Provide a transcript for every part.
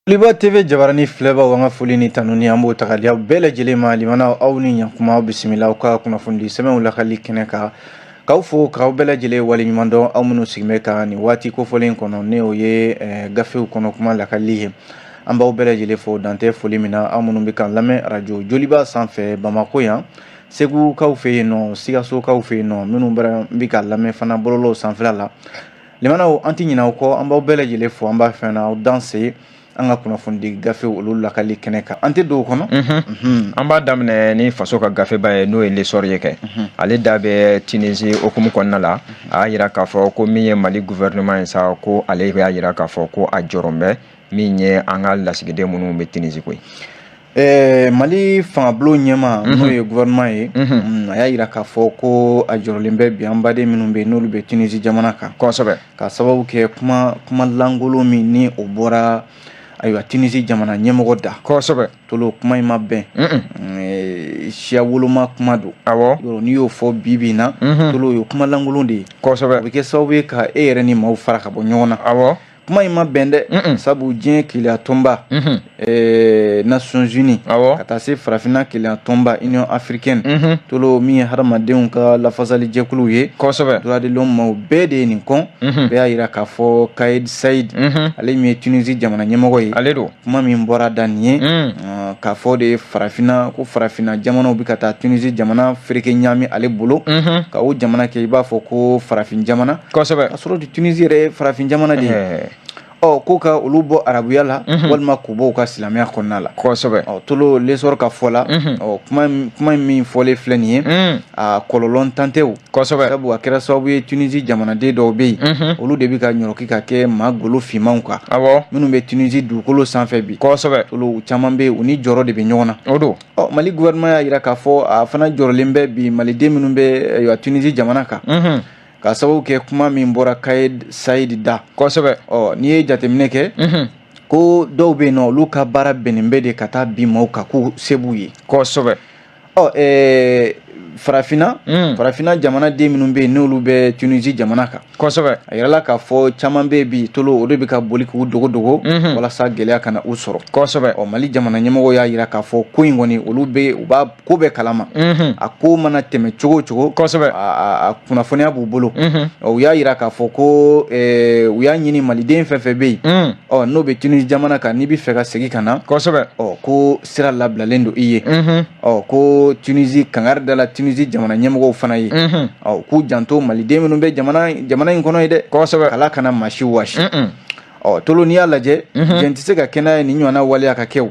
Liba TV jabarani filɛbaw wanga foli ni tanuni an b'o tagali aw bɛɛ lajɛlen ma limana aw ni ɲankuma aw bisimila aw ka kunnafoni sɛbɛnw lakali kɛnɛ kan k'aw fo k'aw bɛɛ lajɛlen waleɲuman dɔn aw minnu sigimɛ kan nin waati kofɔlen kɔnɔ ne o ye gafew kɔnɔ kuma lakali ye an b'aw bɛɛ lajɛlen fo dantɛ foli min na aw minnu bɛ kan lamɛn radio Joliba sanfɛ Bamako yan Segu kaw fɛ yen nɔ Sikaso kaw fɛ yen nɔ minnu bɛ ka lamɛn fana bɔlɔlɔw sanfɛla la limanaw an tɛ ɲinɛ aw kɔ an b'aw bɛɛ lajɛlen fo an b'a fɛ na aw danse an ka kunnafoni gafe olu lakali kɛnɛ kan an tɛ don o kɔnɔ an b'a daminɛ ni faso ka gafeba ye n'o ye l'essor ye kɛ ale da bɛ Tunisie okumu kɔnɔna la a y'a jira k'a fɔ ko min ye Mali gouvernement ye sa ko ale y'a jira k'a fɔ ko a jɔrɔn bɛ min ye an ka lasigiden minnu bɛ Tunisie koyi Mali fangabulon ɲɛma n'o ye gouvernement ye a y'a jira k'a fɔ ko a jɔrɔlen bɛ bi an baden minnu bɛ n'olu bɛ Tunisie jamana kan kosɛbɛ ka sababu kɛ kuma langolo min ni o bɔra ayiwa Tunisie jamana ɲɛmɔgɔ da kosɛbɛ tolo kuma in ma bɛn siya woloma kuma don yɔrɔ n'i y'o fɔ bi na tolo o ye kuma langolon de ye kosɛbɛ o bɛ kɛ sababu ye ka e yɛrɛ ni maaw fara ka bɔ ɲɔgɔn na kuma in ma bɛn dɛ sabu diɲɛ keleya tɔnba Nations Unies ka taa se farafinna keleya tɔnba Union africaine tolo min ye hadamadenw ka lafasali jɛkuluw ye kosɛbɛ droit de l'homme maaw bɛɛ de ye nin kɔn bɛɛ y'a jira k'a fɔ Kayed Saïed ale min ye Tunisie jamana ɲɛmɔgɔ ye ale don kuma min bɔra da nin ye k'a fɔ de farafinna ko farafinna jamanaw bɛ ka taa Tunisie jamana fereke ɲaami ale bolo ka o jamana kɛ i b'a fɔ ko farafin jamana kosɛbɛ ka sɔrɔ Tunisie yɛrɛ ye farafin jamana de ye ko ka olu bɔ arabuya la walima k'u bɔ u ka silamɛya kɔnɔna la kosɛbɛ tolo l'essor ka fɔ la kuma min fɔlen filɛ nin ye a kɔlɔlɔ tan tɛ o kosɛbɛ sabu a kɛra sababu ye Tunisie jamanaden dɔw bɛ yen olu de bɛ ka ɲɔrɔki ka kɛ maa golo finmanw kan minnu bɛ Tunisie dugukolo sanfɛ bi kosɛbɛ tolo caman bɛ yen u ni jɔrɔ de bɛ ɲɔgɔn na o don Mali gouvernement y'a jira k'a fɔ a fana jɔrɔlen bɛ bi maliden minnu bɛ Tunisie jamana kan ka sababu kɛ kuma min bɔra Kayed Saïed da kosɛbɛ n'i ye jateminɛ kɛ ko dɔw bɛ yen nɔ olu ka baara bɛnnen bɛ de ka taa bin maaw kan k'u se b'u ye kosɛbɛ farafinna jamana den minnu bɛ yen n'olu bɛ Tunisie jamana kan kosɛbɛ a yirala k'a fɔ caman bɛ bi tolo o de bɛ ka boli k'u dogo walasa gɛlɛya kana u sɔrɔ kosɛbɛ Mali jamana ɲɛmɔgɔ y'a jira k'a fɔ ko in kɔni olu b'a ko bɛɛ kalama a ko mana tɛmɛ cogo o cogo kosɛbɛ a kunnafoniya b'u bolo u y'a jira k'a fɔ ko u y'a ɲini maliden fɛn fɛn bɛ yen n'o bɛ Tunisie jamana kan n'i bɛ fɛ ka segin ka na kosɛbɛ ko sira labilalen don i ye ko Tunisie kangari da la Tunisie jamana ɲɛmɔgɔw fana ye k'u janto maliden minnu bɛ jamana in kɔnɔ ye dɛ kosɛbɛ ala kana maa si wasi tolo n'i y'a lajɛ jɛn tɛ se ka kɛnɛya ye nin ɲɔgɔnna waleya ka kɛ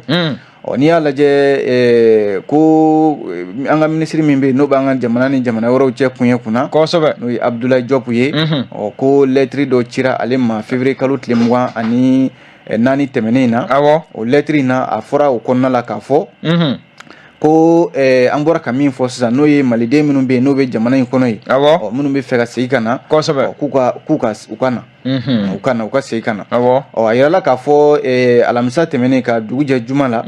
o n'i y'a lajɛ ko an ka minisiri min bɛ yen n'o b'an ka jamana ni jamana wɛrɛw cɛ kun ye kunna kosɛbɛ n'o ye Abdoulaye Diop ye ko lɛtiri dɔ cira ale ma février kalo tile 24 tɛmɛnen na o lɛtiri in na a fɔra o kɔnɔna la k'a fɔ ko an bɔra ka min fɔ sisan n'o ye maliden minnu bɛ yen n'o bɛ jamana in kɔnɔ ye minnu bɛ fɛ ka segin ka na kosɛbɛ u ka na u ka segin ka na a yirala k'a fɔ alamisa tɛmɛnen ka dugu jɛ juma la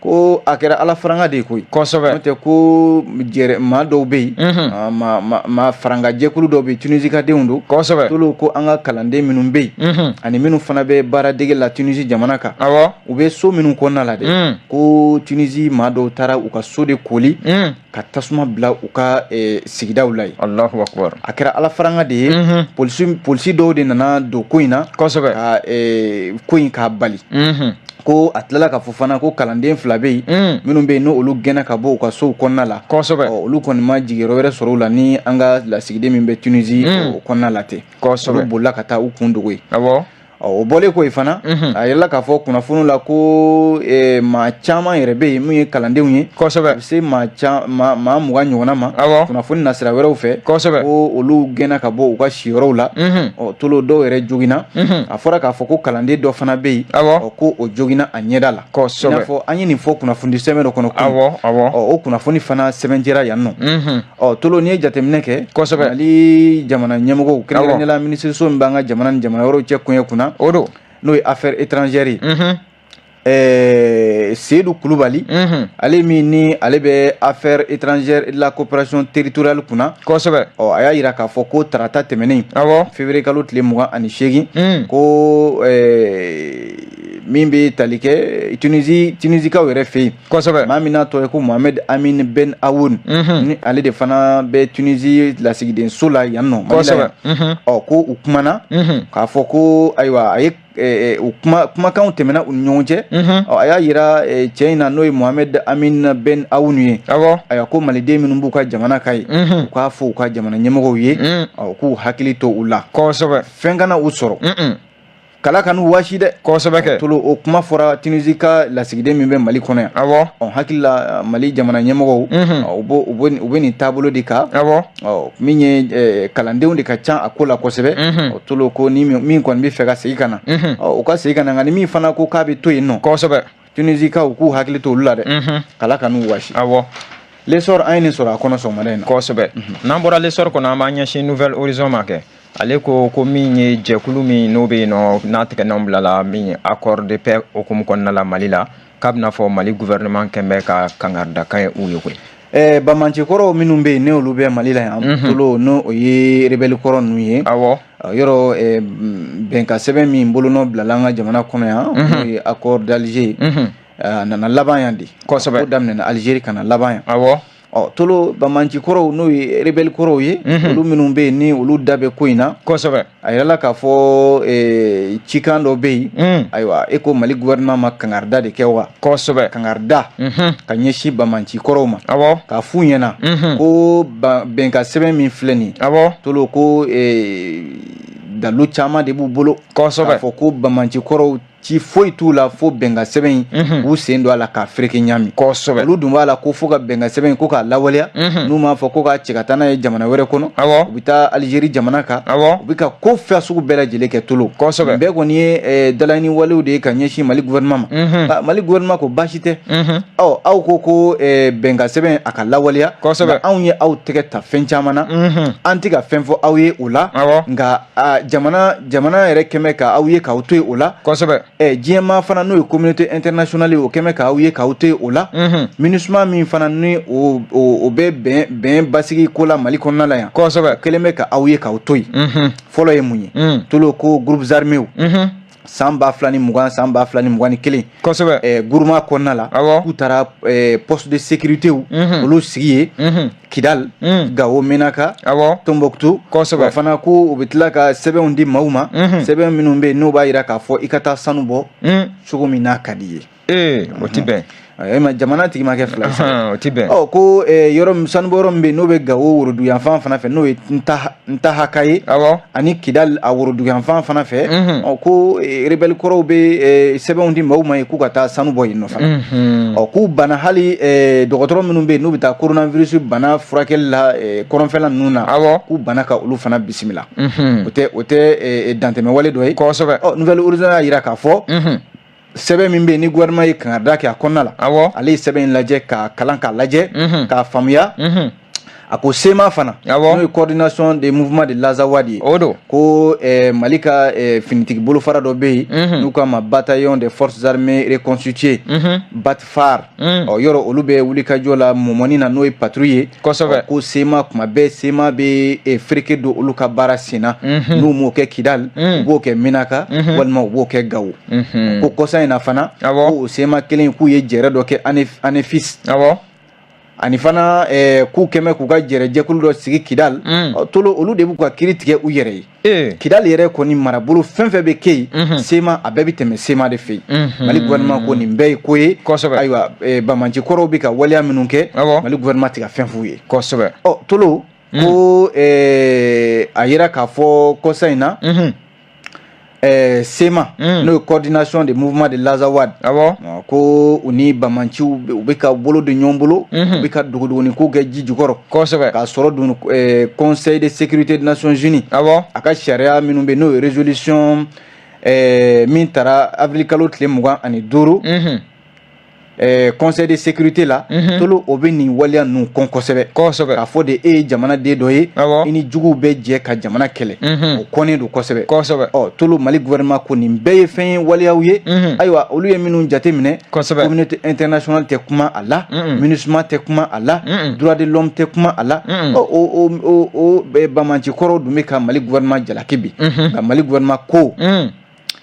ko a kɛra ala faranga de ye koyi kosɛbɛ n'o tɛ ko maa dɔw bɛ yen maa faranga jɛkulu dɔw bɛ yen Tunisie ka denw don kosɛbɛ tolo ko an ka kalanden minnu bɛ yen ani minnu fana bɛ baara dege la Tunisie jamana kan u bɛ so minnu kɔnɔna la dɛ ko Tunisie maa dɔw taara u ka so de koli ka tasuma bila u ka sigidaw la yen Allahu akbar a kɛra ala faranga de ye polisi dɔw de nana don ko in na kosɛbɛ ka ko in k'a bali ko a tilala ka fɔ fana ko kalanden 2 bɛ yen minnu bɛ yen n'olu gɛnna ka bɔ u ka sow kɔnɔna la kosɛbɛ olu kɔni ma jigiyɔrɔ wɛrɛ sɔrɔ u la ni an ka lasigiden min bɛ Tunisie o kɔnɔna la ten kosɛbɛ olu bolila ka taa u kun dogo yen o bɔlen ko fana a yɛlɛla k'a fɔ kunnafoniw la ko maa caman yɛrɛ bɛ yen min ye kalandenw ye kosɛbɛ a bɛ se maa 20 ɲɔgɔnna ma kunnafoni nasira wɛrɛw fɛ kosɛbɛ ko olu gɛnna ka bɔ u ka siyɔrɔw la tolo dɔw yɛrɛ joginna a fɔra k'a fɔ ko kalanden dɔ fana bɛ yen ko o joginna a ɲɛda la kosɛbɛ i n'a fɔ an ye nin fɔ kunnafoni sɛbɛn dɔ kɔnɔ o kunnafoni fana sɛbɛntira yan nɔ tolo n'i ye jateminɛ kɛ kosɛbɛ Mali jamana ɲɛmɔgɔw kɛrɛnkɛrɛnnenya la minisiriso min b'an ka jamana ni jamana wɛrɛw cɛ kun ye kunna o don n'o ye affaires étrangères Seydou Kulubali ale min ni ale bɛ affaires étrangères et de la coopération territoriale kunna kosɛbɛ a y'a jira k'a fɔ ko tarata tɛmɛnen février kalo tile 28 ko min bɛ tali kɛ Tunisikaw yɛrɛ fɛ yen kosɛbɛ maa min n'a tɔgɔ ye ko Mohamed Amin Ben Aoun ni ale de fana bɛ Tunisie lasigidenso la yan nɔ kosɛbɛ ko u kumana k'a fɔ ko ayiwa a ye kumakanw tɛmɛna u ni ɲɔgɔn cɛ a y'a yira cɛ in na n'o ye Mohamed Amin Ben Aoun ye ayiwa ko maliden minnu b'u ka jamana ka ye u k'a fɔ u ka jamana ɲɛmɔgɔw ye k'u hakili to u la kosɛbɛ fɛn kana u sɔrɔ kala ka n'u waasi dɛ kosɛbɛ kɛ tolo o kuma fɔra Tunisie ka lasigiden min bɛ Mali kɔnɔ yan hakili la Mali jamana ɲɛmɔgɔw u bɛ nin taabolo de kan min ye kalandenw de ka ca a ko la kosɛbɛ tolo ko ni min kɔni bɛ fɛ ka segin ka na u ka segin ka na nka ni min fana ko k'a bɛ to yen nɔ kosɛbɛ Tunisikaw k'u hakili to olu la dɛ kala ka n'u waasi l'essor an ye nin sɔrɔ a kɔnɔ sɔgɔmada in na kosɛbɛ n'an bɔra l'essor kɔnɔ an b'an ɲɛsin Nouvelle Horizon ma kɛ ale ko min ye jɛkulu min n'o bɛ yen nɔ n'a tigɛnanw bilala min ye accord de paix hukumu kɔnɔna la Mali la k'a bɛna fɔ Mali gouvernement kɛn bɛ ka kangaridakan ye u ye koyi bamancɛ kɔrɔw minnu bɛ yen n'olu bɛ Mali la yan tolo n'o ye rebelle kɔrɔ ninnu ye yɔrɔ bɛnkan sɛbɛn min bolonɔ bilala an ka jamana kɔnɔ yan n'o ye accord d'Alger nana laban yan de kosɛbɛ ko daminɛna Algérie kana laban yan tolo bamancɛ kɔrɔw n'o ye rebelle kɔrɔw ye olu minnu bɛ yen ni olu da bɛ ko in na kosɛbɛ a yirala k'a fɔ cikan dɔ bɛ yen ayiwa e ko Mali gouvernement ma kangarida de kɛ wa kosɛbɛ kangarida ka ɲɛsin bamancɛ kɔrɔw ma k'a f'u ɲɛna ko bɛnkan sɛbɛn min filɛ nin tolo ko dalu caman de b'u bolo kosɛbɛ k'a fɔ ko bamancɛ kɔrɔw ci foyi t'u la fo bɛnkan sɛbɛn in k'u sen don a la k'a fereke ɲami kosɛbɛ olu dun b'a la ko fo ka bɛnkan sɛbɛn in ko k'a lawaleya n'u m'a fɔ ko k'a cɛ ka taa n'a ye jamana wɛrɛ kɔnɔ u bɛ taa Algérie jamana kan u bɛ ka ko fɛn sugu bɛɛ lajɛlen kɛ tolo kosɛbɛ bɛɛ kɔni ye dalaɲini walew de ye ka ɲɛsin Mali gouvernement ma Mali gouvernement ko baasi tɛ aw ko bɛnkan sɛbɛn a ka lawaleya kosɛbɛ anw ye aw tɛgɛ ta fɛn caman na an tɛ ka fɛn fɔ aw ye o la nka jamana yɛrɛ kɛmɛ ka aw ye k'aw to yen o la kosɛbɛ diɲɛma fana n'o ye communauté internationale o kɛmɛ k'aw ye k'aw to yen o la MINUSMA min fana ni o bɛ bɛn basigi ko la Mali kɔnɔna la yan kosɛbɛ kelen bɛ k'aw ye k'aw to yen fɔlɔ ye mun ye tolo ko groupes armés san 2020 san 2021 kosɛbɛ groupement kɔnɔna la k'u taara poste de sécurité olu sigi ye Kidal Gao Menaka Tombouctou kosɛbɛ fana ko u bɛ tila ka sɛbɛnw di maaw ma sɛbɛn minnu bɛ yen n'o b'a jira k'a fɔ i ka taa sanu bɔ cogo min n'a ka di ye o tɛ bɛn jamana tigi ma kɛ fila o tɛ bɛn ko sanubɔ yɔrɔ min bɛ yen n'o bɛ Gao woroduguyanfan fana fɛ n'o ye Ntahaka ye ani Kidal a woroduguyanfan fana fɛ ko rebelle kɔrɔw bɛ sɛbɛnw di maaw ma ye k'u ka taa sanu bɔ yen nɔ fana k'u bana hali dɔgɔtɔrɔ minnu bɛ yen n'u bɛ taa coronavirus bana furakɛli la kɔrɔnfɛla ninnu na k'u bana ka olu fana bisimila o tɛ dantɛmɛ wale dɔ ye kosɛbɛ Nouvelle Horizon y'a jira k'a fɔ sɛbɛn min bɛ yen ni gouvernement ye kangarida kɛ a kɔnɔna la ale ye sɛbɛn in lajɛ k'a kalan k'a lajɛ k'a faamuya a ko SEMA fana n'o ye coordination des mouvements de l'Azawad ye ko Mali ka finitigi bolofara dɔ bɛ yen n'u k'a ma bataillon des forces armées reconstituées BATFAR yɔrɔ olu bɛ wulikajɔ la mɔmɔni na n'o ye patrouille ye kosɛbɛ ko SEMA kuma bɛɛ SEMA bɛ fereke don olu ka baara sen na n'u m'o kɛ Kidal u b'o kɛ Menaka walima u b'o kɛ Gao ko kɔsa in na fana ko o SEMA kelen k'u ye jɛrɛ dɔ kɛ ANEFIS ani fana k'u kɛmɛ k'u ka jɛrɛjɛkulu dɔ sigi Kidal tolo olu de b'u ka kiiri tigɛ u yɛrɛ ye Kidal yɛrɛ kɔni marabolo fɛn fɛn bɛ kɛ yen SEMA a bɛɛ bɛ tɛmɛ SEMA de fɛ yen Mali gouvernement ko nin bɛɛ ye ko ye ayiwa bamancɛ kɔrɔw bɛ ka waleya minnu kɛ Mali gouvernement tɛ ka fɛn f'u ye kosɛbɛ tolo ko a yira k'a fɔ kɔsa in na SEMA n'o ye coordination des mouvements de l'Azawad ko u ni bamanciw u bɛ ka bolo don ɲɔgɔn bolo u bɛ ka dogodogoni ko kɛ ji jukɔrɔ kosɛbɛ k'a sɔrɔ don Conseil de sécurité des Nations Unies a ka sariya minnu bɛ n'o ye résolution min taara avril kalo tile 25 Conseil de sécurité la tolo o bɛ nin waleya ninnu kɔn kosɛbɛ k'a fɔ de e ye jamana den dɔ ye i ni juguw bɛ jɛ ka jamana kɛlɛ o kɔnnen don kosɛbɛ tolo Mali gouvernement ko nin bɛɛ ye fɛn ye waleyaw ye ayiwa olu ye minnu jate minɛ communauté internationale tɛ kuma a la MINUSMA tɛ kuma a la droit de l'homme tɛ kuma a la o bamancɛ kɔrɔw dun bɛ ka Mali gouvernement jalaki bi nka Mali gouvernement ko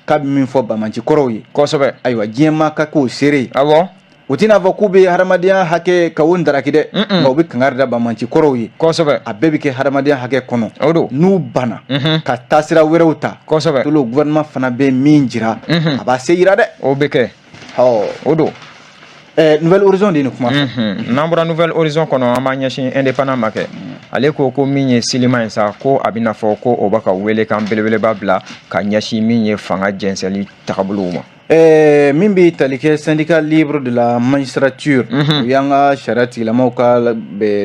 k'a bɛ min fɔ bamaci kɔrɔw ye kosɛbɛ ayiwa diɲɛ maa ka k'o seere awɔ u tɛna fɔ k'u bɛ hadamadenya hakɛ ka o ndaraki dɛ nka u bɛ kangari da bamaci kɔrɔw ye kosɛbɛ a bɛɛ bɛ kɛ hadamadenya hakɛ kɔnɔ o don n'u banna ka taasira wɛrɛw ta kosɛbɛ tolo gouvernement fana bɛ min jira a b'a se yira dɛ o bɛ kɛ o don nouvelle horizon de ni kuma n'an bɔra nouvelle horizon kɔnɔ an b'a ɲɛsin indépendant ma kɛ ale ko min ye silima ye sa ko a bɛna fɔ ko o b'a ka wele kan belebeleba bila ka ɲɛsin min ye fanga jɛnsɛnli tagabolow ma min bɛ tali kɛ syndicat libre de la magistrature o y'an ka sariya tigilamaw ka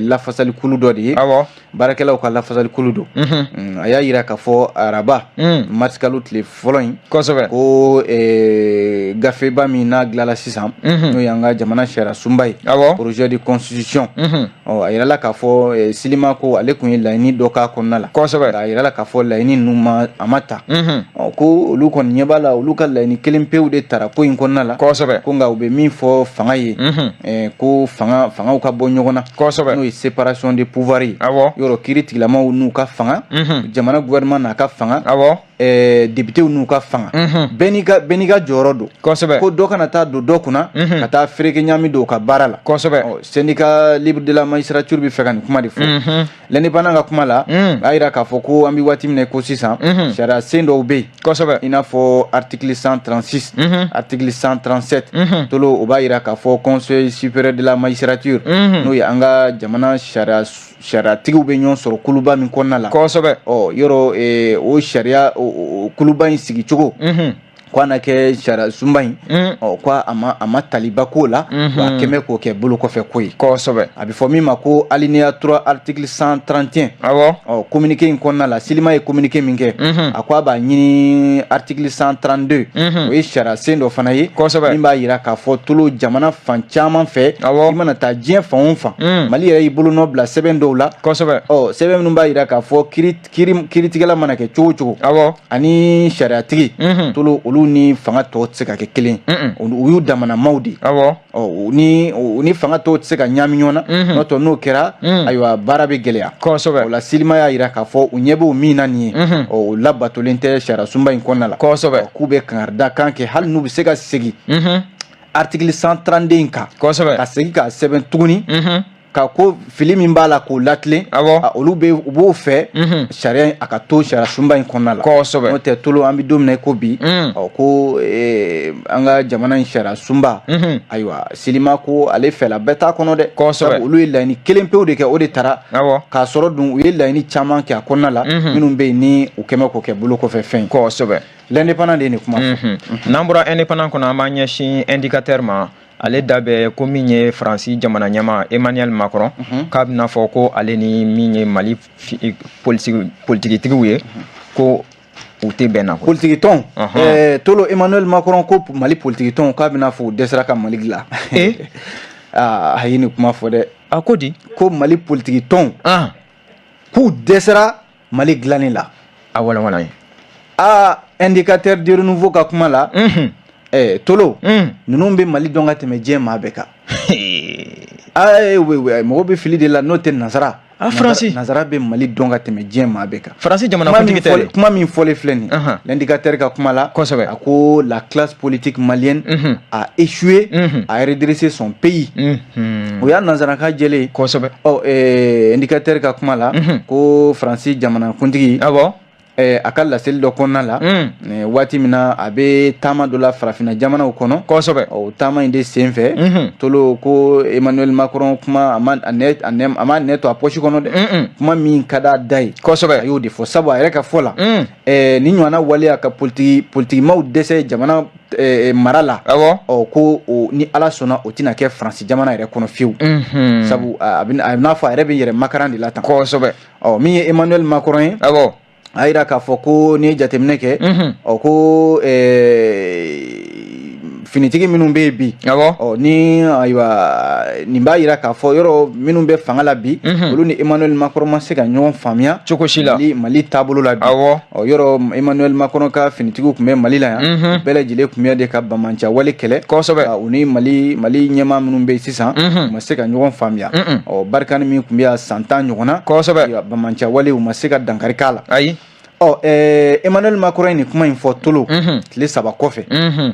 lafasali kulu dɔ de ye baarakɛlaw ka lafasali kulu don a y'a yira k'a fɔ araba mars kalo tile fɔlɔ in kosɛbɛ ko gafeba min n'a dilanla sisan n'o y'an ka jamana sariya sunba ye projet de constitution a yirala k'a fɔ silima ko ale tun ye laɲini dɔ k'a kɔnɔna la kosɛbɛ a yirala k'a fɔ laɲini ninnu a ma ta ko olu kɔni ɲɛ b'a la olu ka laɲini kelen pewu de tara ko in kɔnɔna la kosɛbɛ ko nka u bɛ min fɔ fanga ye ko fangaw ka bɔ ɲɔgɔn na kosɛbɛ n'o ye séparation de pouvoir ye yɔrɔ kiiri tigilamaw n'u ka fanga jamana gouvernement n'a ka fanga députéw n'u ka fanga bɛɛ n'i ka jɔyɔrɔ don kosɛbɛ ko dɔ kana taa don dɔ kunna ka taa fereke ɲami don u ka baara la kosɛbɛ syndicat libre de la magistrature bɛ fɛ ka nin kuma de fɔ l'indépendant ka kuma la a yira k'a fɔ ko an bɛ waati min na ko sisan sariya sen dɔw bɛ yen kosɛbɛ i n'a fɔ article 136 article 137 tolo o b'a yira k'a fɔ conseil supérieur de la magistrature n'o ye an ka jamana sariyatigiw bɛ ɲɔgɔn sɔrɔ kuluba min kɔnɔna la kosɛbɛ yɔrɔ o sariya kuluba in sigi cogo ko a na kɛ sariya sunba in ko a ma taliba k'o la wa a kɛmɛ k'o kɛ bolo kɔfɛ ko ye kosɛbɛ a bɛ fɔ min ma ko alinéa 3 article 131 communiqué in kɔnɔna la silima ye communiqué min kɛ a ko a b'a ɲini article 132 o ye sariya sen dɔ fana ye kosɛbɛ min b'a yira k'a fɔ tolo jamana fan caman fɛ i mana taa diɲɛ fan o fan mali yɛrɛ y'i bolonɔ bila sɛbɛn dɔw la kosɛbɛ sɛbɛn minnu b'a yira k'a fɔ kiiritigɛla mana kɛ cogo cogo ani sariyatigi tolo olu ni fanga tɔw tɛ se ka kɛ kelen u y'u damanamaw de ni fanga tɔw tɛ se ka ɲaami ɲɔgɔn na n'o tɛ n'o kɛra ayiwa baara bɛ gɛlɛya kosɛbɛ o la silima y'a yira k'a fɔ u ɲɛ b'o min na nin ye o labatolen tɛ sariya sunba in kɔnɔna la kosɛbɛ k'u bɛ kangari kan kɛ hali n'u bɛ se ka segin article 132 in kan kosɛbɛ ka segin k'a sɛbɛn tuguni ka ko fili min b'a la k'o latilen olu u b'o fɛ sariya a ka to sariya sunba in kɔnɔna la kosɛbɛ n'o tɛ tolo an bɛ don min na ko bi ko an ka jamana in sariya sunba ayiwa silima ko ale fɛla bɛɛ t'a kɔnɔ dɛ kosɛbɛ olu ye laɲini kelen pewu de kɛ o de taara k'a sɔrɔ dun u ye laɲini caman kɛ a kɔnɔna la minnu bɛ yen ni u kɛmɛ k'o kɛ bolo kɔfɛ fɛn kosɛbɛ l'indépendant de ye nin kuma fɔ n'an bɔra indépendant kɔnɔ an b'a ɲɛsin indicateur ma ale da bɛ ko min ye faransi jamana ɲɛmaa Emmanuel Macron k'a bɛna fɔ ko ale ni min ye Mali politikitigiw ye ko u tɛ bɛn na politique tɔn tolo Emmanuel Macron ko Mali politique tɔn k'a bɛna fɔ u dɛsɛra ka Mali dilan a ye nin kuma fɔ dɛ a ko di ko Mali politique tɔn k'u dɛsɛra Mali dilanni la a walawala ye indicateur de renouveau ka kuma la tolo ninnu bɛ Mali dɔn ka tɛmɛ diɲɛ maa bɛɛ kan mɔgɔ bɛ fili de la n'o tɛ nazara Faransi nazara bɛ Mali dɔn ka tɛmɛ diɲɛ maa bɛɛ kan Faransi jamana kuntigi tɛ kuma min fɔlen filɛ nin l'indicateur ka kuma la kosɛbɛ a ko la classe politique malienne a échoué à redresser son pays o y'a nazaraka jɛlen kosɛbɛ indicateur ka kuma la ko Faransi jamana kuntigi a ka laseli dɔ kɔnɔna la waati min na a bɛ taama dɔ la farafinna jamanaw kɔnɔ kosɛbɛ o taama in de sen fɛ tolo ko Emmanuel Macron kuma a ma nɛ to a poche kɔnɔ dɛ kuma min ka d'a da ye kosɛbɛ a y'o de fɔ sabu a yɛrɛ ka fɔ la ni ɲɔgɔnna waleya ka politikimaw dɛsɛ jamana mara la ko ni Ala sɔnna o tɛna kɛ Faransi jamana yɛrɛ kɔnɔ fiyewu sabu a n'a fɔ a yɛrɛ bɛ yɛrɛ makaran de la tan kosɛbɛ min ye Emmanuel Macron ye a yira k'a fɔ ko n'i ye jateminɛ kɛ ko finitigi minnu bɛ yen bi ni ayiwa nin b'a yira k'a fɔ yɔrɔ minnu bɛ fanga la bi olu ni Emmanuel Macron ma se ka ɲɔgɔn faamuya cogo si la Mali taabolo la bi yɔrɔ Emmanuel Macron ka finitigiw tun bɛ Mali la yan bɛɛ lajɛlen tun bɛ de ka bamanciya wale kɛlɛ kosɛbɛ u ni Mali ɲɛmaa minnu bɛ yen sisan u ma se ka ɲɔgɔn faamuya barikani min tun bɛ yan san 10 ɲɔgɔnna kosɛbɛ bamanciya wale u ma se ka dankari k'a la ayi Emmanuel Macron ni kuma in fɔ tolo tile 3 kɔfɛ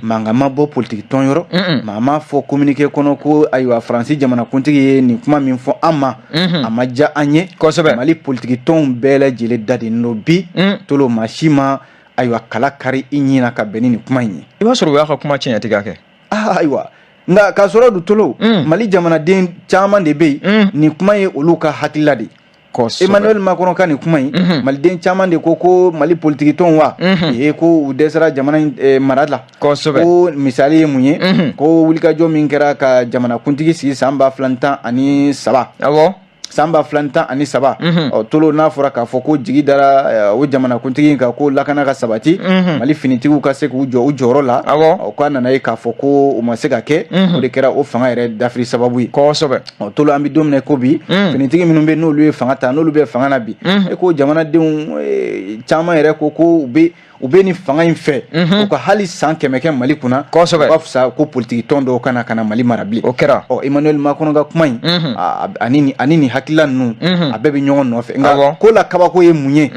mankan ma bɔ politique tɔn yɔrɔ maa ma fɔ communiqué kɔnɔ ko ayiwa Faransi jamanakuntigi ye nin kuma min fɔ an ma a ma diya an ye kosɛbɛ Mali politique tɔnw bɛɛ lajɛlen daden don bi tolo maa si ma ayiwa kala kari i ɲin na ka bɛn ni nin kuma in ye i b'a sɔrɔ u y'a ka kuma tiɲɛtigiya kɛ ayiwa nka k'a sɔrɔ du tolo Mali jamanaden caman de bɛ yen nin kuma ye olu ka hakilila de Emmanuel Macron ka nin kuma in maliden caman de ko Mali politique tɔnw wa ko u dɛsɛra jamana mara la ko misali ye mun ye ko wulikajɔ min kɛra ka jamanakuntigi sigi san 2013 awɔ san 2013 tolo n'a fɔra k'a fɔ ko jigi dara o jamanakuntigi ka ko lakana ka sabati Mali finitigiw ka se k'u jɔ u jɔyɔrɔ la k'a nana ye k'a fɔ ko u ma se ka kɛ o de kɛra o fanga yɛrɛ dafiri sababu ye kosɛbɛ tolo an bɛ don min na ko bi finitigi minnu bɛ n'olu ye fanga ta n'olu bɛ fanga na bi ko jamanadenw caman yɛrɛ ko u bɛ nin fanga in fɛ u ka hali san 100 kɛ Mali kunna kosɛbɛ u ka fisa ko politique tɔn dɔw kana Mali mara bilen o kɛra Emmanuel Macron ka kuma in ani nin hakilila ninnu a bɛɛ bɛ ɲɔgɔn nɔfɛ nka ko la kabako ye mun ye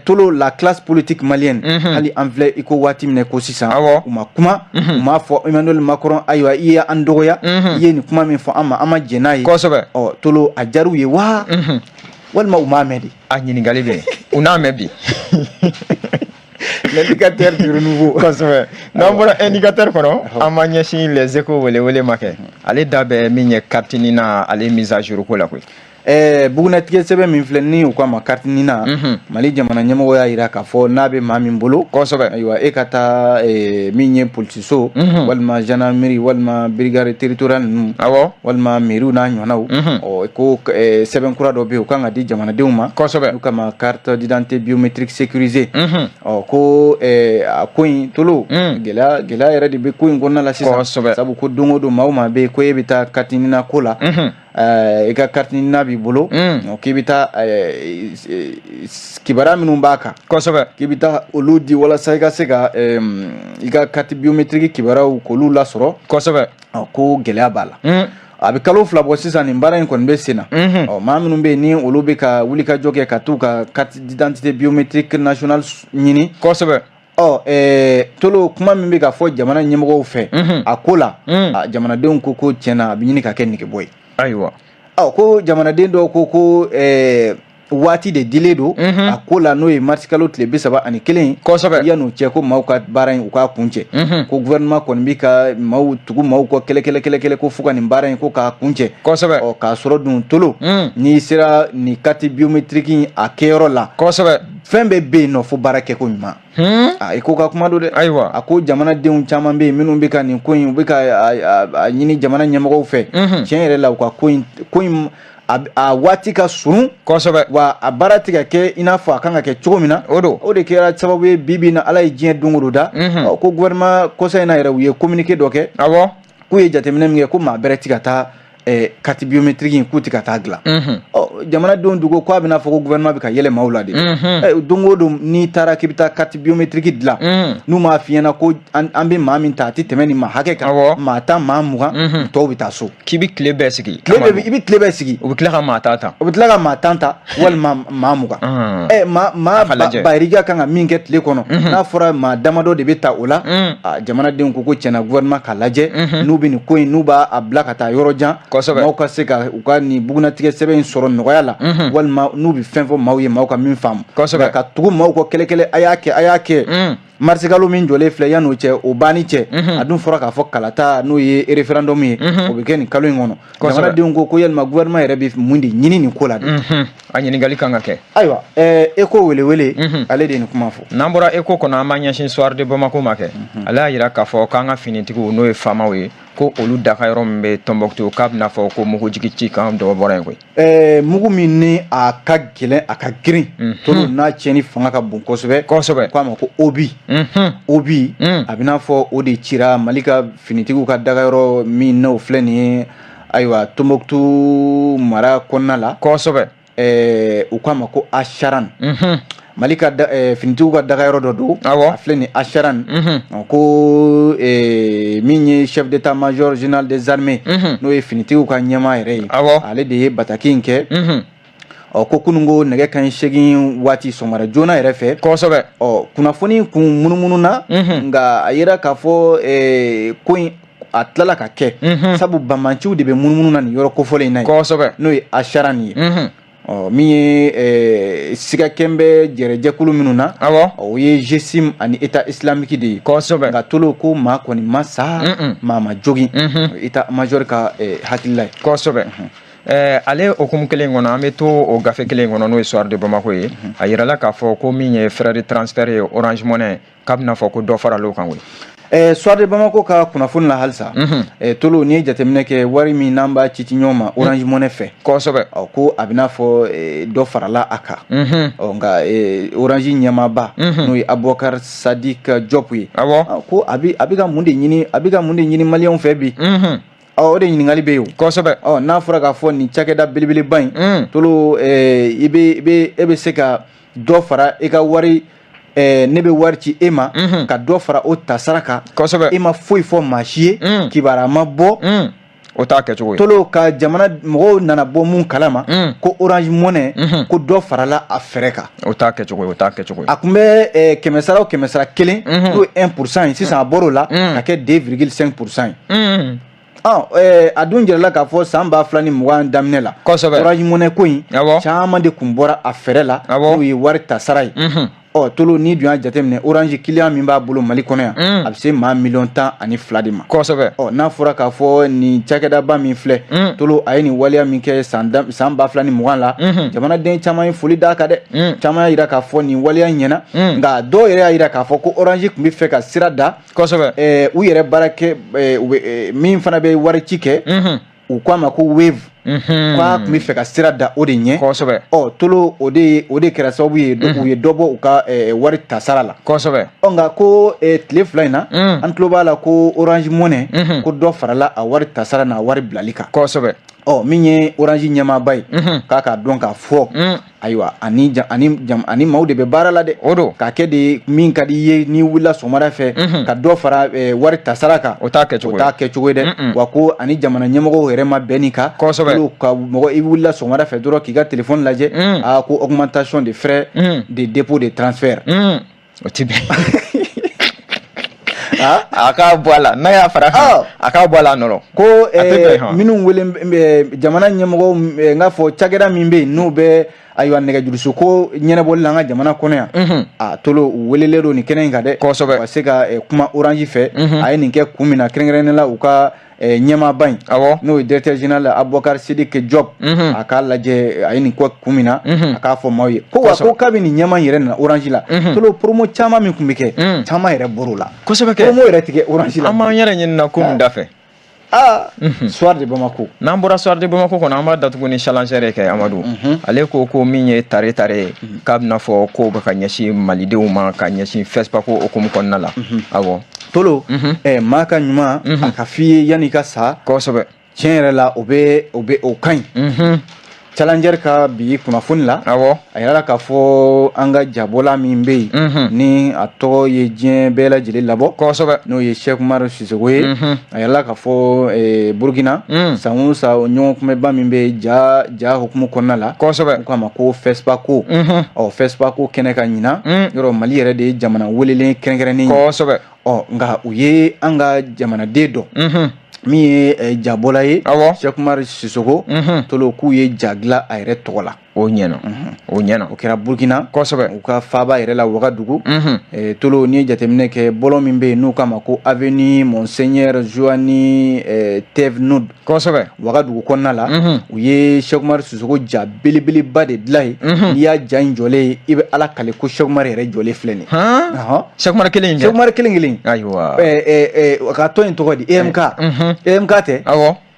tolo la classe politique malienne hali an filɛ i ko waati min ko sisan u ma kuma u m'a fɔ Emmanuel Macron ayiwa i ye an dɔgɔya i ye nin kuma min fɔ an ma jɛn n'a ye kosɛbɛ tolo a diyar'u ye wa walima u m'a mɛn de a ɲininkali bɛ u n'a mɛn bi l'indicateur du renouveau kosɛbɛ n'an bɔra indicateur kɔnɔ an ma ɲɛsin les échos wele ma kɛ ale da bɛ min ye carte na ale mise à jour ko la koyi bugunatigɛ sɛbɛn min filɛ ni u k'a ma carte na Mali jamana ɲɛmɔgɔ y'a jira k'a fɔ n'a bɛ maa min bolo kosɛbɛ ayiwa e ka taa min ye polisiso walima gendarmerie walima brigade territoriale ninnu walima mairie n'a ɲɔgɔnnaw ko sɛbɛn kura dɔ bɛ yen u kan ka di jamanadenw ma kosɛbɛ n'u kama carte d'identité biométrique sécurisée ko a ko in tolo gɛlɛya yɛrɛ de bɛ ko in kɔnɔna la sisan sabu ko don o don maa o maa bɛ yen ko e bɛ taa carte na ko la i ka carte na b'i bolo k'i bɛ taa kibaruya minnu b'a kan kosɛbɛ k'i bɛ taa olu di walasa i ka se ka i ka carte biométrique kibaruyaw k'olu lasɔrɔ kosɛbɛ ko gɛlɛya b'a la a bɛ kalo 2 bɔ sisan nin baara in kɔni bɛ sen na maa minnu bɛ yen ni olu bɛ ka wulikajɔ kɛ ka t'u ka carte d'identité biométrique nationale ɲini kosɛbɛ tolo kuma min bɛ ka fɔ jamana ɲɛmɔgɔw fɛ a ko la jamanadenw ko tiɲɛna a bɛ ɲini ka kɛ negebɔ ye ayiwa ko jamanaden dɔw ko waati de dilen don a ko la n'o ye mars kalo tile 31 kosɛbɛ yan'u cɛ ko maaw ka baara in u k'a kun cɛ ko gouvernement kɔni bɛ ka tugu maaw kɔ kɛlɛ ko fo ka nin baara in ko k'a kun cɛ kosɛbɛ k'a sɔrɔ dun tolo n'i sera nin carte biométrique in a kɛyɔrɔ la kosɛbɛ fɛn bɛɛ bɛ yen nɔ fo baara kɛko ɲuman i ko ka kuma don dɛ ayiwa a ko jamanadenw caman bɛ yen minnu bɛ ka nin ko in u bɛ ka a ɲini jamana ɲɛmɔgɔw fɛ tiɲɛ yɛrɛ la u ka ko in a waati ka surun kosɛbɛ wa a baara tɛ ka kɛ i n'a fɔ a kan ka kɛ cogo min na o de kɛra sababu ye bi na Ala ye diɲɛ don o don da ko gouvernement kɔsa in na yɛrɛ u ye communiqué dɔ kɛ k'u ye jateminɛ min kɛ ko maa bɛrɛ tɛ ka taa carte biométrique in k'u tɛ ka taa dilan jamanadenw dugu k'a bɛna fɔ ko gouvernement bɛ ka yɛlɛ maaw la de don o don n'i taara k'i bɛ taa carte biométrique dilan n'u m'a f'i ɲɛna ko an bɛ maa min ta a tɛ tɛmɛ nin maa hakɛ kan maa tan maa 20 tɔw bɛ taa so k'i bɛ tile bɛɛ sigi i bɛ tile bɛɛ sigi u bɛ tila ka maa tan ta walima maa 20 maa bayirija kan ka min kɛ tile kɔnɔ n'a fɔra maa damadɔ de bɛ ta o la jamanadenw ko tiɲɛna gouvernement k'a lajɛ n'u bɛ nin ko in n'u b'a bila ka taa yɔrɔ jan maaw ka se ka u ka nin bugunatigɛ sɛbɛn in sɔrɔ nɔgɔya la walima n'u bɛ fɛn fɔ maaw ye maaw ka min faamu ka tugu maaw kɔ kɛlɛ a y'a kɛ marsikalo min jɔlen filɛ yan'o cɛ o banni cɛ a dun fɔra k'a fɔ kalata n'o ye référendum ye o bɛ kɛ nin kalo in kɔnɔ jamanadenw ko yalima gouvernement yɛrɛ bɛ mun de ɲini nin ko la de a ɲininkali kan ka kɛ ayiwa ECHO welewele ale de ye nin kuma fɔ n'an bɔra ECHO kɔnɔ an b'a ɲɛsin soir de Bamako ma kɛ ale y'a jira k'a fɔ k'an ka finitigiw n'o ye faamaw ye ko olu daka yɔrɔ min bɛ Tombouctou k'a bɛna fɔ ko mugu jigi ci kan dɔ bɔra yen koyi mugu min ni a ka gɛlɛn a ka girin tolo n'a tiɲɛni fanga ka bon kosɛbɛ k'a ma ko obi a bɛna fɔ o de cira Mali ka finitigiw ka daga yɔrɔ min n'o filɛ nin ye ayiwa Tombouctou mara kɔnɔna la kosɛbɛ u k'a ma ko Acharan Mali ka finitigiw ka daga yɔrɔ dɔ don a filɛ nin Acharan ko min ye chef d'état major général des armées n'o ye finitigiw ka ɲɛmaa yɛrɛ ye ale de ye bataki in kɛ ko kunungo nɛgɛ kan segin waati sɔgɔmada joona yɛrɛ fɛ kosɛbɛ kunnafoni kun munumunu na nka a yera k'a fɔ ko in a tilala ka kɛ sabu bamanciw de bɛ munumunu na nin yɔrɔ kofɔlen in na kosɛbɛ n'o ye ashara nin ye min ye sigakɛn bɛ jɛrɛjɛkulu minnu na o ye GSIM ani État islamique de ye kosɛbɛ nka tolo ko maa kɔni ma sa maa ma jogin État major ka hakilila ye kosɛbɛ ale okumu kelen kɔnɔ an bɛ to o gafe kelen kɔnɔ n'o ye Soir de Bamako ye a yirala k'a fɔ ko min ye frais de transfert ye Orange Money k'a bɛna fɔ ko dɔ farala o kan koyi Soir de Bamako ka kunnafoni la halisa tolo ni ye jateminɛ kɛ wari min n'an b'a ci ɲɔgɔn ma Orange Money fɛ kosɛbɛ ko a bɛna fɔ dɔ farala a kan nka Orange ɲɛmaaba n'o ye Abubakar Sadik Diop ye ko a bɛ ka mun de ɲini maliyɛnw fɛ bi o de ɲininkali bɛ yen o kosɛbɛ n'a fɔra k'a fɔ nin cakɛda belebeleba in tolo e bɛ se ka dɔ fara e ka wari ne bɛ wari ci e ma ka dɔ fara o tasara kan kosɛbɛ e ma foyi fɔ maa si ye kibaruya ma bɔ o t'a kɛcogo ye tolo ka jamana mɔgɔw nana bɔ mun kalama ko Orange Money ko dɔ farala a fɛrɛ kan o t'a kɛcogo ye a tun bɛ 100 o 100 kelen n'o ye 1% ye sisan a bɔr'o la ka kɛ 2,5% ye a dun jirala k'a fɔ san 2020 daminɛ la Orange Money ko in caman de kun bɔra a fɛrɛ la n'o ye wari tasara ye tolo ni dun y'a jateminɛ Orange client min b'a bolo Mali kɔnɔ yan a bɛ se maa 12 de ma n'a fɔra k'a fɔ nin cakɛdaba min filɛ tolo a ye nin waleya min kɛ san 2020 la jamanaden caman ye foli d'a kan dɛ caman y'a jira k'a fɔ nin waleya ɲɛna nka dɔw yɛrɛ y'a jira k'a fɔ ko Orange tun bɛ fɛ ka sira da u yɛrɛ baarakɛ min fana bɛ wari ci kɛ u k'a ma ko Wave k'a tun bɛ fɛ ka sira da o de ɲɛ tolo o de kɛra sababu ye u ye dɔ bɔ u ka wari tasara la nka ko tile fila in na an tulo b'a la ko Orange Money ko dɔ farala a wari tasara n'a wari bilali kan min ye Orange ɲɛmaaba ye k'a k'a dɔn k'a fɔ ayiwa ani maaw de bɛ baara la dɛ k'a kɛ de min ka di i ye n'i wulila sɔgɔmada fɛ ka dɔ fara wari tasara kan o t'a kɛcogo ye dɛ wa ko ani jamana ɲɛmɔgɔw yɛrɛ ma bɛn nin kan ka mɔgɔ i wulila sɔgɔmada fɛ dɔrɔn k'i ka téléphone lajɛ ko augmentation de frais de dépôt de transfert o ti bɛn a k'a bɔ a la n'a y'a fara a k'a bɔ a la nɔrɔ ko minnu wele jamana ɲɛmɔgɔw n k'a fɔ cakɛda min bɛ yen n'u bɛ ayiwa nɛgɛjuruso ko ɲɛnabɔli la an ka jamana kɔnɔ yan tolo u welelen don nin kɛnɛ in kan dɛ ka se ka kuma Orange fɛ a ye nin kɛ kun min na kɛrɛnkɛrɛnnen la u ka ɲɛmaaba in n'o ye directeur général Abubakar Sadik Diop a k'a lajɛ a ye nin kɛ kun min na a k'a fɔ maaw ye ko k'a bɛ nin ɲɛma yɛrɛ na Orange la tolo promo caman min kun bɛ kɛ caman yɛrɛ bɔr'o la promo yɛrɛ tɛ kɛ Orange la an b'an yɛrɛ ɲinina ko min da fɛ Soir de Bamako n'an bɔra Soir de Bamako kɔnɔ an b'a datugu ni challenger kɛ Amadu ale ko min ye tare ye k'a bɛna fɔ ko bɛ ka ɲɛsin malidenw ma ka ɲɛsin FESPACO hukumu kɔnɔna la tolo maa ka ɲuman a ka f'i ye yan'i ka sa kosɛbɛ tiɲɛ yɛrɛ la o ka ɲi challenger ka bi kunnafoni la a yɛrɛ k'a fɔ an ka jabɔla min bɛ yen ni a tɔgɔ ye diɲɛ bɛɛ lajɛlen labɔ n'o ye Cheikh Umar Sissoco ye a yɛrɛ k'a fɔ Burkina san o san ɲɔgɔn kunbɛba min bɛ ja hukumu kɔnɔna la u k'a ma ko FESPACO FESPACO kɛnɛ ka ɲinan yɔrɔ Mali yɛrɛ de ye jamana welelen kɛrɛnkɛrɛnnen ye nka u ye an ka jamanaden dɔ min ye jabɔla ye Cheikh Umar Sissoco tolo k'u ye ja dilan a yɛrɛ tɔgɔ la o ɲɛna o kɛra Burkina u ka faaba yɛrɛ la Wagadugu tolo ni ye jateminɛ kɛ bɔlɔn min bɛ yen n'u k'a ma ko avenue Monseigneur Joani Thévenoud Wagadugu kɔnɔna la u ye Cheikh Umar Sissoco ja belebeleba de dilan ye n'i y'a ja in jɔlen i bɛ Ala kale ko Cheikh Umar yɛrɛ jɔlen filɛ nin Cheikh Umar kelen ayiwa ka tɔn in tɔgɔ di EMK tɛ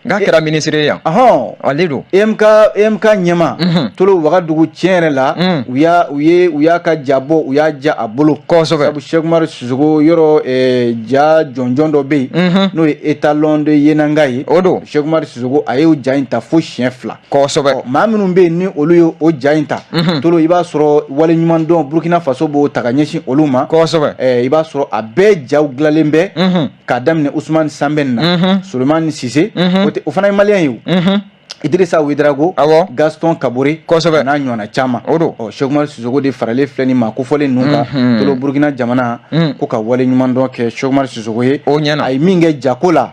N'a kɛra ministre yan ale don EMK ɲɛma tolo Wagadugu tiɲɛ yɛrɛ la u y'a ka jabɔ u y'a ja a bolo sabu Cheikh Umar Sissoco yɔrɔ ja jɔnjɔn dɔ bɛ yen n'o ye étalon de Yenanga ye o don Cheikh Umar Sissoco a y'o ja in ta fo siɲɛ 2 maa minnu bɛ yen ni olu ye o ja in ta tolo i b'a sɔrɔ waleɲuman dɔn Burkina Faso b'o ta ka ɲɛsin olu ma i b'a sɔrɔ a bɛɛ jaw dilanlen bɛ k'a daminɛ Ousmane Sambɛn na Souleymane Cissé o fana ye maliyɛn ye Idrissa Ouedraogo, Gaston Kabore, n'a ɲɔgɔnna caman. Cheikh Oumar Sissoko de faralen filɛ nin ma ko fɔlen ninnu kan tolo Burukina jamana ko ka wale ɲuman dɔn kɛ Cheikh Oumar Sissoko ye. A ye min kɛ jako la.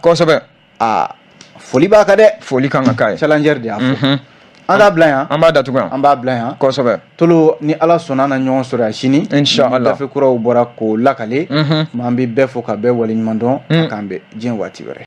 Foli b'a kan dɛ. Foli kan ka k'a ye. Challenger de y'a fɔ. An k'a bila yan. An b'a datugu yan. An b'a bila yan. Tolo ni Ala sɔnna an na ɲɔgɔn sɔrɔ yan sini. Inch'Allah. Gafe kuraw bɔra k'o lakale. An bɛ bɛɛ fo ka bɛɛ wale ɲuman dɔn. K'an bɛn diɲɛ waati wɛrɛ.